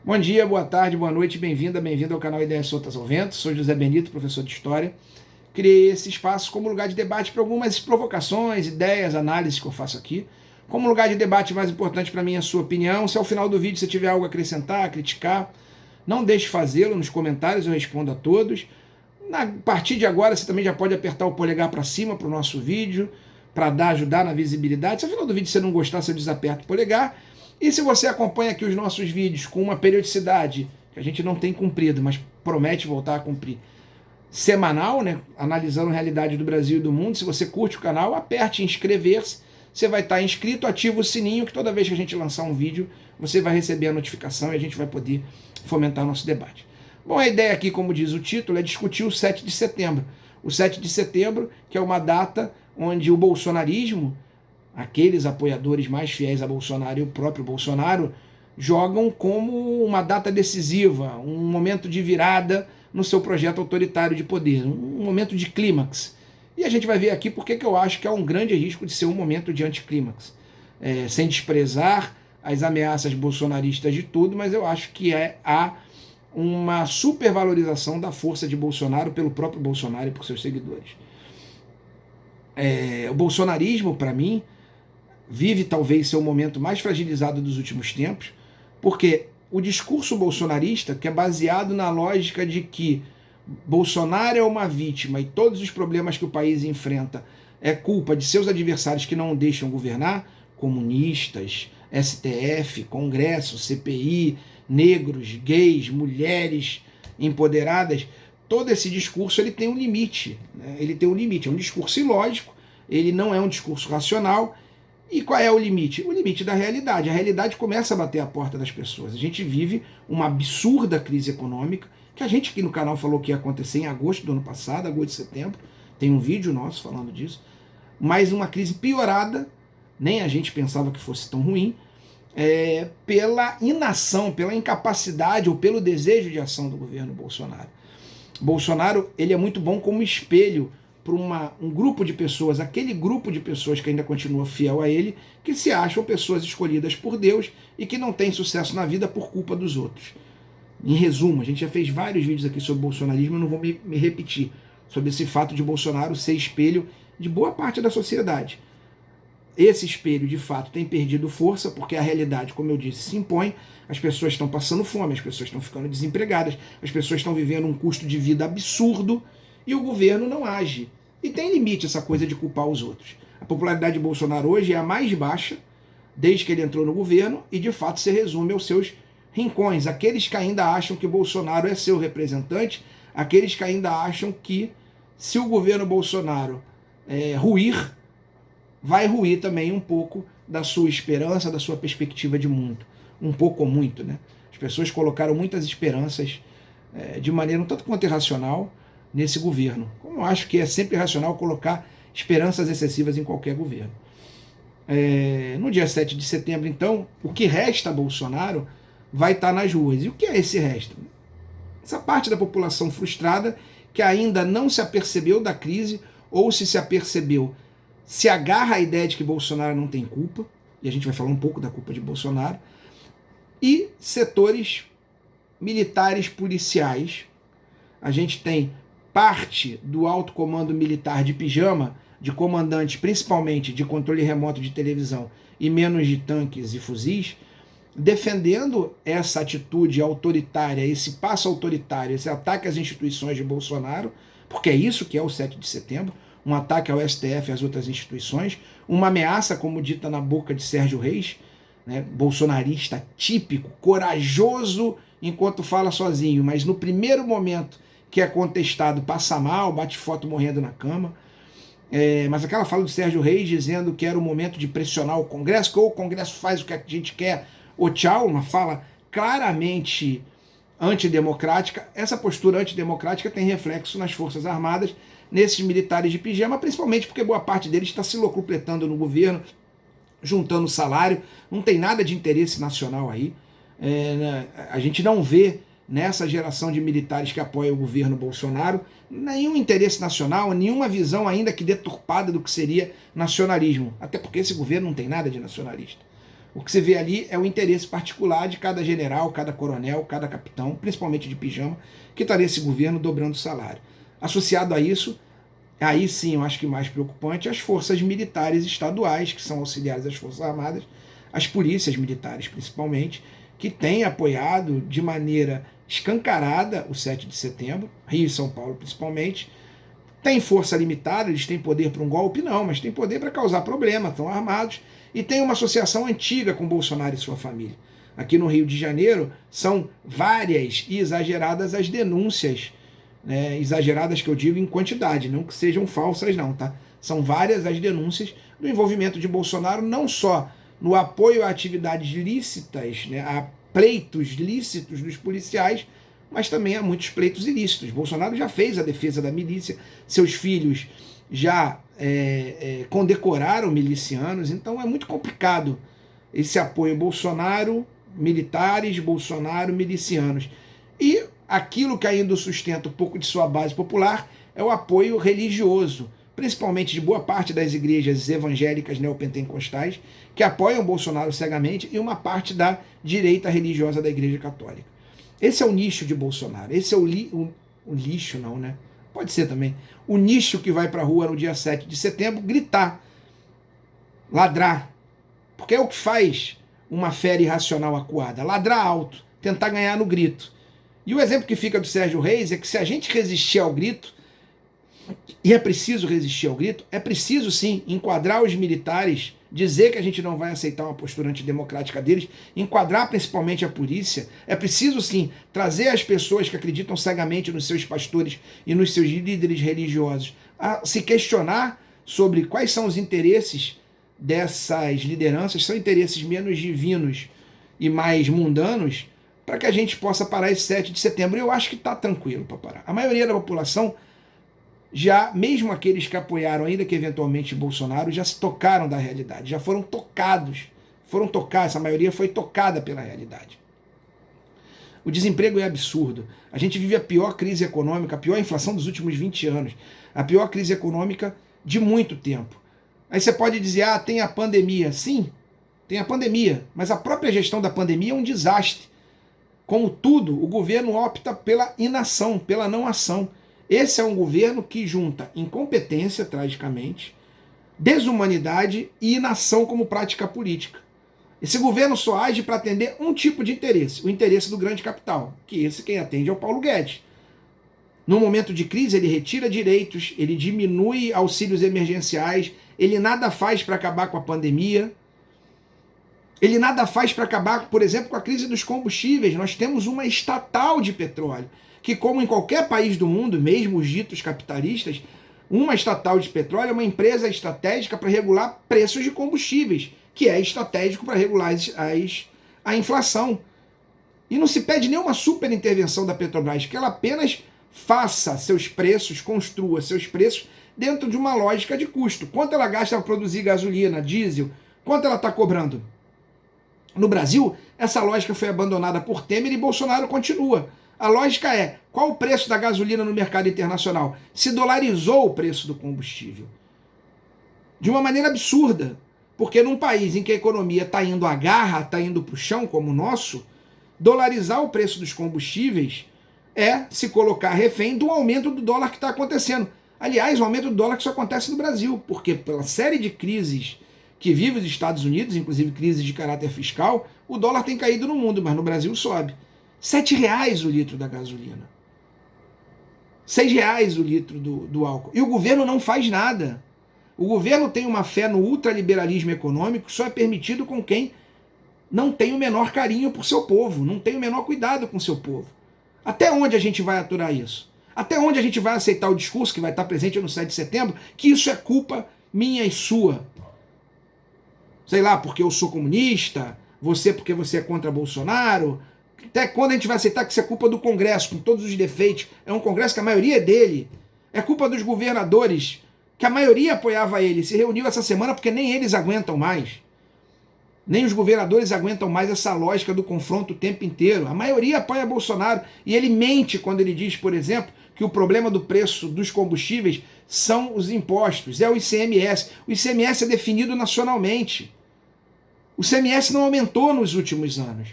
Bom dia, boa tarde, boa noite, bem-vindo ao canal Ideias Soltas ao Vento. Sou José Benito, professor de História. Criei esse espaço como lugar de debate para algumas provocações, ideias, análises que eu faço aqui. Como lugar de debate mais importante para mim é a sua opinião. Se ao final do vídeo você tiver algo a acrescentar, a criticar, não deixe de fazê-lo nos comentários, eu respondo a todos. A partir de agora você também já pode apertar o polegar para cima para o nosso vídeo, para ajudar na visibilidade. Se ao final do vídeo você não gostar, você desaperta o polegar. E se você acompanha aqui os nossos vídeos com uma periodicidade que a gente não tem cumprido, mas promete voltar a cumprir, semanal, né, analisando a realidade do Brasil e do mundo, se você curte o canal, aperte inscrever-se, você vai estar inscrito, ativa o sininho, que toda vez que a gente lançar um vídeo, você vai receber a notificação e a gente vai poder fomentar nosso debate. Bom, a ideia aqui, como diz o título, é discutir o 7 de setembro. O 7 de setembro, que é uma data onde o bolsonarismo, aqueles apoiadores mais fiéis a Bolsonaro e o próprio Bolsonaro, jogam como uma data decisiva, um momento de virada no seu projeto autoritário de poder, um momento de clímax. E a gente vai ver aqui porque que eu acho que há um grande risco de ser um momento de anticlímax. Sem desprezar as ameaças bolsonaristas de tudo, mas eu acho que há uma supervalorização da força de Bolsonaro pelo próprio Bolsonaro e por seus seguidores. O bolsonarismo, para mim, vive talvez seu momento mais fragilizado dos últimos tempos, porque o discurso bolsonarista, que é baseado na lógica de que Bolsonaro é uma vítima e todos os problemas que o país enfrenta é culpa de seus adversários que não o deixam governar, comunistas, STF, Congresso, CPI, negros, gays, mulheres empoderadas, todo esse discurso ele tem um limite, né? Ele tem um limite, é um discurso ilógico, ele não é um discurso racional. E qual é o limite? O limite da realidade. A realidade começa a bater a porta das pessoas. A gente vive uma absurda crise econômica, que a gente aqui no canal falou que ia acontecer em agosto do ano passado, agosto de setembro. Tem um vídeo nosso falando disso. Mas uma crise piorada, nem a gente pensava que fosse tão ruim, pela inação, pela incapacidade ou pelo desejo de ação do governo Bolsonaro. Bolsonaro ele é muito bom como espelho para um grupo de pessoas, aquele grupo de pessoas que ainda continua fiel a ele, que se acham pessoas escolhidas por Deus e que não têm sucesso na vida por culpa dos outros. Em resumo, a gente já fez vários vídeos aqui sobre bolsonarismo, eu não vou me repetir, sobre esse fato de Bolsonaro ser espelho de boa parte da sociedade. Esse espelho, de fato, tem perdido força, porque a realidade, como eu disse, se impõe, as pessoas estão passando fome, as pessoas estão ficando desempregadas, as pessoas estão vivendo um custo de vida absurdo, e o governo não age. E tem limite essa coisa de culpar os outros. A popularidade de Bolsonaro hoje é a mais baixa desde que ele entrou no governo e, de fato, se resume aos seus rincões. Aqueles que ainda acham que Bolsonaro é seu representante, aqueles que ainda acham que, se o governo Bolsonaro ruir, vai ruir também um pouco da sua esperança, da sua perspectiva de mundo. Um pouco ou muito, né? As pessoas colocaram muitas esperanças de maneira um tanto quanto irracional nesse governo. Como eu acho que é sempre racional colocar esperanças excessivas em qualquer governo. No dia 7 de setembro, então, o que resta a Bolsonaro vai estar nas ruas. E o que é esse resto? Essa parte da população frustrada que ainda não se apercebeu da crise, ou se apercebeu, se agarra à ideia de que Bolsonaro não tem culpa, e a gente vai falar um pouco da culpa de Bolsonaro, e setores militares policiais. A gente tem parte do alto comando militar de pijama, de comandantes principalmente de controle remoto de televisão e menos de tanques e fuzis, defendendo essa atitude autoritária, esse passo autoritário, esse ataque às instituições de Bolsonaro, porque é isso que é o 7 de setembro, um ataque ao STF e às outras instituições, uma ameaça, como dita na boca de Sérgio Reis, né, bolsonarista típico, corajoso enquanto fala sozinho, mas no primeiro momento que é contestado, passa mal, bate foto morrendo na cama. Mas aquela fala do Sérgio Reis dizendo que era o momento de pressionar o Congresso, que ou o Congresso faz o que a gente quer, ou tchau, uma fala claramente antidemocrática. Essa postura antidemocrática tem reflexo nas Forças Armadas, nesses militares de pijama, principalmente porque boa parte deles está se locupletando no governo, juntando salário, não tem nada de interesse nacional aí. A gente não vê nessa geração de militares que apoia o governo Bolsonaro nenhum interesse nacional, nenhuma visão ainda que deturpada do que seria nacionalismo, até porque esse governo não tem nada de nacionalista. O que você vê ali é o interesse particular de cada general, cada coronel, cada capitão, principalmente de pijama, que está nesse governo dobrando o salário. Associado a isso, aí sim eu acho que mais preocupante, as forças militares estaduais, que são auxiliares das Forças Armadas, as polícias militares principalmente, que têm apoiado de maneira escancarada o 7 de setembro, Rio e São Paulo principalmente. Tem força limitada, eles têm poder para um golpe? Não, mas tem poder para causar problema, estão armados. E tem uma associação antiga com Bolsonaro e sua família. Aqui no Rio de Janeiro, são várias e exageradas as denúncias, né, exageradas que eu digo em quantidade, não que sejam falsas não, tá? São várias as denúncias do envolvimento de Bolsonaro, não só no apoio a atividades lícitas, né, a pleitos lícitos dos policiais, mas também há muitos pleitos ilícitos. Bolsonaro já fez a defesa da milícia, seus filhos já condecoraram milicianos, então é muito complicado esse apoio Bolsonaro, militares, Bolsonaro, milicianos. E aquilo que ainda sustenta um pouco de sua base popular é o apoio religioso, principalmente de boa parte das igrejas evangélicas neopentecostais, que apoiam Bolsonaro cegamente, e uma parte da direita religiosa da Igreja Católica. Esse é o nicho de Bolsonaro. Esse é o lixo, não, né? Pode ser também. O nicho que vai para a rua no dia 7 de setembro gritar, ladrar. Porque é o que faz uma fera irracional acuada. Ladrar alto, tentar ganhar no grito. E o exemplo que fica do Sérgio Reis é que se a gente resistir ao grito, e é preciso resistir ao grito, é preciso sim enquadrar os militares, dizer que a gente não vai aceitar uma postura antidemocrática deles, enquadrar principalmente a polícia, é preciso sim trazer as pessoas que acreditam cegamente nos seus pastores e nos seus líderes religiosos a se questionar sobre quais são os interesses dessas lideranças, são interesses menos divinos e mais mundanos, para que a gente possa parar esse 7 de setembro. Eu acho que está tranquilo para parar. A maioria da população, já, mesmo aqueles que apoiaram, ainda que eventualmente Bolsonaro, já se tocaram da realidade, já foram tocados, essa maioria foi tocada pela realidade. O desemprego é absurdo, a gente vive a pior crise econômica, a pior inflação dos últimos 20 anos, a pior crise econômica de muito tempo. Aí você pode dizer, tem a pandemia. Sim, tem a pandemia, mas a própria gestão da pandemia é um desastre. Como tudo, o governo opta pela inação, pela não ação. Esse é um governo que junta incompetência, tragicamente, desumanidade e inação como prática política. Esse governo só age para atender um tipo de interesse, o interesse do grande capital, que esse quem atende é o Paulo Guedes. No momento de crise, ele retira direitos, ele diminui auxílios emergenciais, ele nada faz para acabar com a pandemia, ele nada faz para acabar, por exemplo, com a crise dos combustíveis. Nós temos uma estatal de petróleo, que como em qualquer país do mundo, mesmo os ditos capitalistas, uma estatal de petróleo é uma empresa estratégica para regular preços de combustíveis, que é estratégico para regular a inflação. E não se pede nenhuma super intervenção da Petrobras, que ela apenas faça seus preços, construa seus preços dentro de uma lógica de custo. Quanto ela gasta para produzir gasolina, diesel? Quanto ela está cobrando? No Brasil, essa lógica foi abandonada por Temer e Bolsonaro continua. A lógica é, qual o preço da gasolina no mercado internacional? Se dolarizou o preço do combustível. De uma maneira absurda. Porque num país em que a economia está indo à garra, está indo para o chão, como o nosso, dolarizar o preço dos combustíveis é se colocar refém do aumento do dólar que está acontecendo. Aliás, o aumento do dólar que só acontece no Brasil, porque pela série de crises que vive os Estados Unidos, inclusive crises de caráter fiscal, o dólar tem caído no mundo, mas no Brasil sobe. R$7 o litro da gasolina. R$6 o litro do álcool. E o governo não faz nada. O governo tem uma fé no ultraliberalismo econômico, só é permitido com quem não tem o menor carinho por seu povo, não tem o menor cuidado com seu povo. Até onde a gente vai aturar isso? Até onde a gente vai aceitar o discurso que vai estar presente no 7 de setembro, que isso é culpa minha e sua? Sei lá, porque eu sou comunista, você porque você é contra Bolsonaro. Até quando a gente vai aceitar que isso é culpa do Congresso, com todos os defeitos? É um Congresso que a maioria é dele. É culpa dos governadores, que a maioria apoiava ele. Se reuniu essa semana porque nem eles aguentam mais. Nem os governadores aguentam mais essa lógica do confronto o tempo inteiro. A maioria apoia Bolsonaro. E ele mente quando ele diz, por exemplo, que o problema do preço dos combustíveis são os impostos, é o ICMS. O ICMS é definido nacionalmente. O CMS não aumentou nos últimos anos.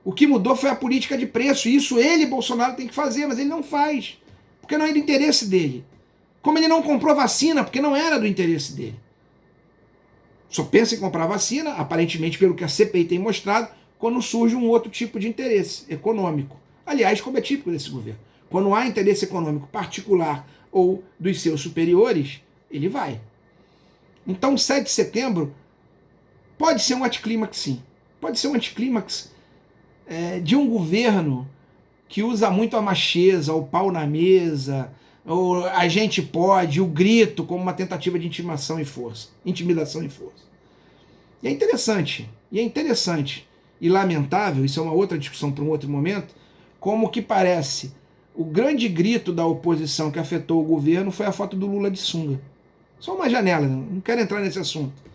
O que mudou foi a política de preço. E isso ele, Bolsonaro, tem que fazer, mas ele não faz. Porque não é do interesse dele. Como ele não comprou vacina, porque não era do interesse dele. Só pensa em comprar vacina, aparentemente, pelo que a CPI tem mostrado, quando surge um outro tipo de interesse econômico. Aliás, como é típico desse governo. Quando há interesse econômico particular ou dos seus superiores, ele vai. Então, 7 de setembro pode ser um anticlímax, sim. Pode ser um anticlímax de um governo que usa muito a macheza, o pau na mesa, ou a gente pode, o grito como uma tentativa de intimidação e força. E é interessante, e lamentável, isso é uma outra discussão para um outro momento, como que parece o grande grito da oposição que afetou o governo foi a foto do Lula de sunga. Só uma janela, não quero entrar nesse assunto.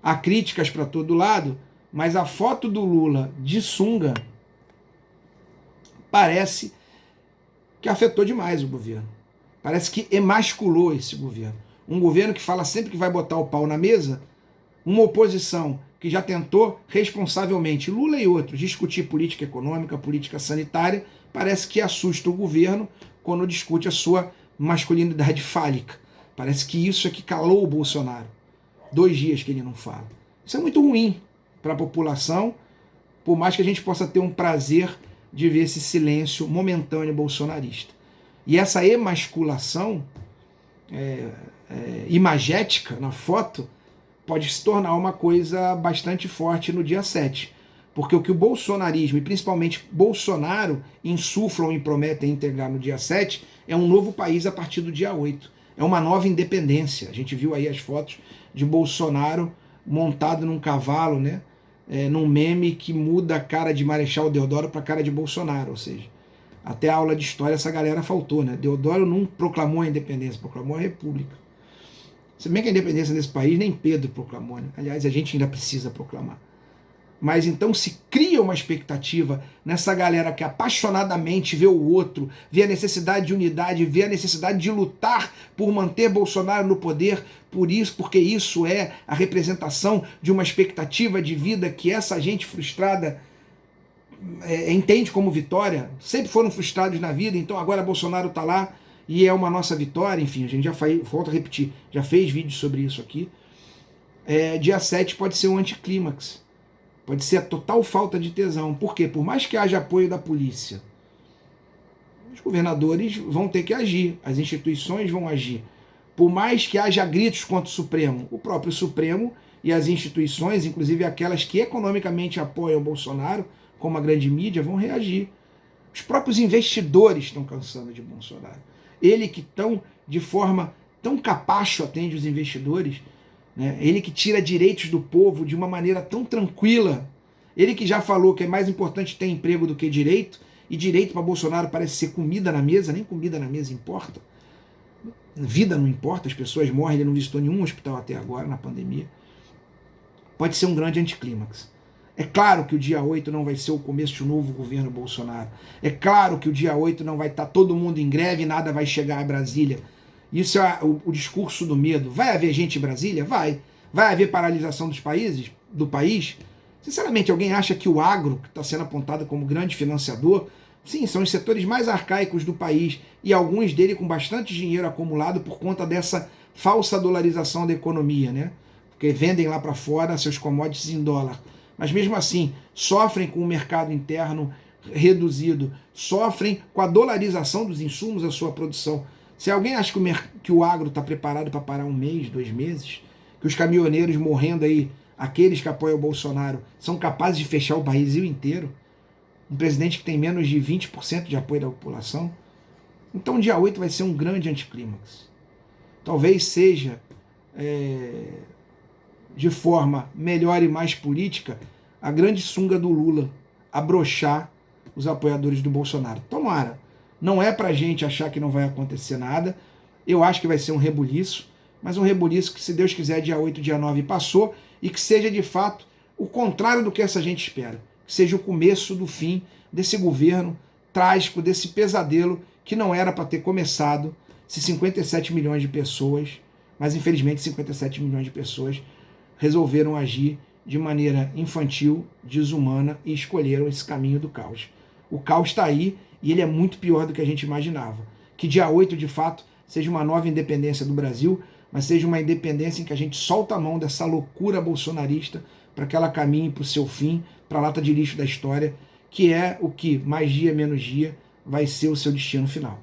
Há críticas para todo lado, mas a foto do Lula de sunga parece que afetou demais o governo. Parece que emasculou esse governo. Um governo que fala sempre que vai botar o pau na mesa, uma oposição que já tentou responsavelmente, Lula e outros, discutir política econômica, política sanitária, parece que assusta o governo quando discute a sua masculinidade fálica. Parece que isso é que calou o Bolsonaro. 2 dias que ele não fala. Isso é muito ruim para a população, por mais que a gente possa ter um prazer de ver esse silêncio momentâneo bolsonarista. E essa emasculação imagética na foto pode se tornar uma coisa bastante forte no dia 7. Porque o que o bolsonarismo, e principalmente Bolsonaro, insuflam e prometem integrar no dia 7 é um novo país a partir do dia 8. É uma nova independência. A gente viu aí as fotos de Bolsonaro montado num cavalo, né? Num meme que muda a cara de Marechal Deodoro para a cara de Bolsonaro. Ou seja, até a aula de história essa galera faltou, né? Deodoro não proclamou a independência, proclamou a república. Se bem que a independência nesse país nem Pedro proclamou, né? Aliás, a gente ainda precisa proclamar. Mas então se cria uma expectativa nessa galera que apaixonadamente vê o outro, vê a necessidade de unidade, vê a necessidade de lutar por manter Bolsonaro no poder, porque isso é a representação de uma expectativa de vida que essa gente frustrada entende como vitória. Sempre foram frustrados na vida, então agora Bolsonaro está lá e é uma nossa vitória. Enfim, a gente já volto a repetir, já fez vídeo sobre isso aqui. Dia 7 pode ser um anticlímax. Pode ser a total falta de tesão. Por quê? Por mais que haja apoio da polícia, os governadores vão ter que agir, as instituições vão agir. Por mais que haja gritos contra o Supremo, o próprio Supremo e as instituições, inclusive aquelas que economicamente apoiam o Bolsonaro, como a grande mídia, vão reagir. Os próprios investidores estão cansando de Bolsonaro. Ele que de forma tão capacho atende os investidores, né? Ele que tira direitos do povo de uma maneira tão tranquila. Ele que já falou que é mais importante ter emprego do que direito, e direito para Bolsonaro parece ser comida na mesa, nem comida na mesa importa. Vida não importa, as pessoas morrem, ele não visitou nenhum hospital até agora na pandemia. Pode ser um grande anticlímax. É claro que o dia 8 não vai ser o começo de um novo governo Bolsonaro. É claro que o dia 8 não vai estar todo mundo em greve e nada vai chegar a Brasília. Isso é o discurso do medo. Vai haver gente em Brasília? Vai. Vai haver paralisação do país? Sinceramente, alguém acha que o agro, que está sendo apontado como grande financiador, sim, são os setores mais arcaicos do país e alguns dele com bastante dinheiro acumulado por conta dessa falsa dolarização da economia, né? Porque vendem lá para fora seus commodities em dólar. Mas mesmo assim, sofrem com o mercado interno reduzido, sofrem com a dolarização dos insumos da sua produção. Se alguém acha que o agro está preparado para parar 1 mês, 2 meses, que os caminhoneiros morrendo aí, aqueles que apoiam o Bolsonaro, são capazes de fechar o Brasil inteiro, um presidente que tem menos de 20% de apoio da população, então dia 8 vai ser um grande anticlímax. Talvez seja, de forma melhor e mais política, a grande sunga do Lula, abrochar os apoiadores do Bolsonaro. Tomara. Não é pra gente achar que não vai acontecer nada. Eu acho que vai ser um rebuliço, mas um rebuliço que, se Deus quiser, dia 8, dia 9 passou, e que seja, de fato, o contrário do que essa gente espera. Que seja o começo do fim desse governo trágico, desse pesadelo que não era para ter começado se 57 milhões de pessoas, mas infelizmente 57 milhões de pessoas resolveram agir de maneira infantil, desumana, e escolheram esse caminho do caos. O caos está aí e ele é muito pior do que a gente imaginava. Que dia 8, de fato, seja uma nova independência do Brasil, mas seja uma independência em que a gente solta a mão dessa loucura bolsonarista para que ela caminhe para o seu fim, para a lata de lixo da história, que é o que, mais dia menos dia, vai ser o seu destino final.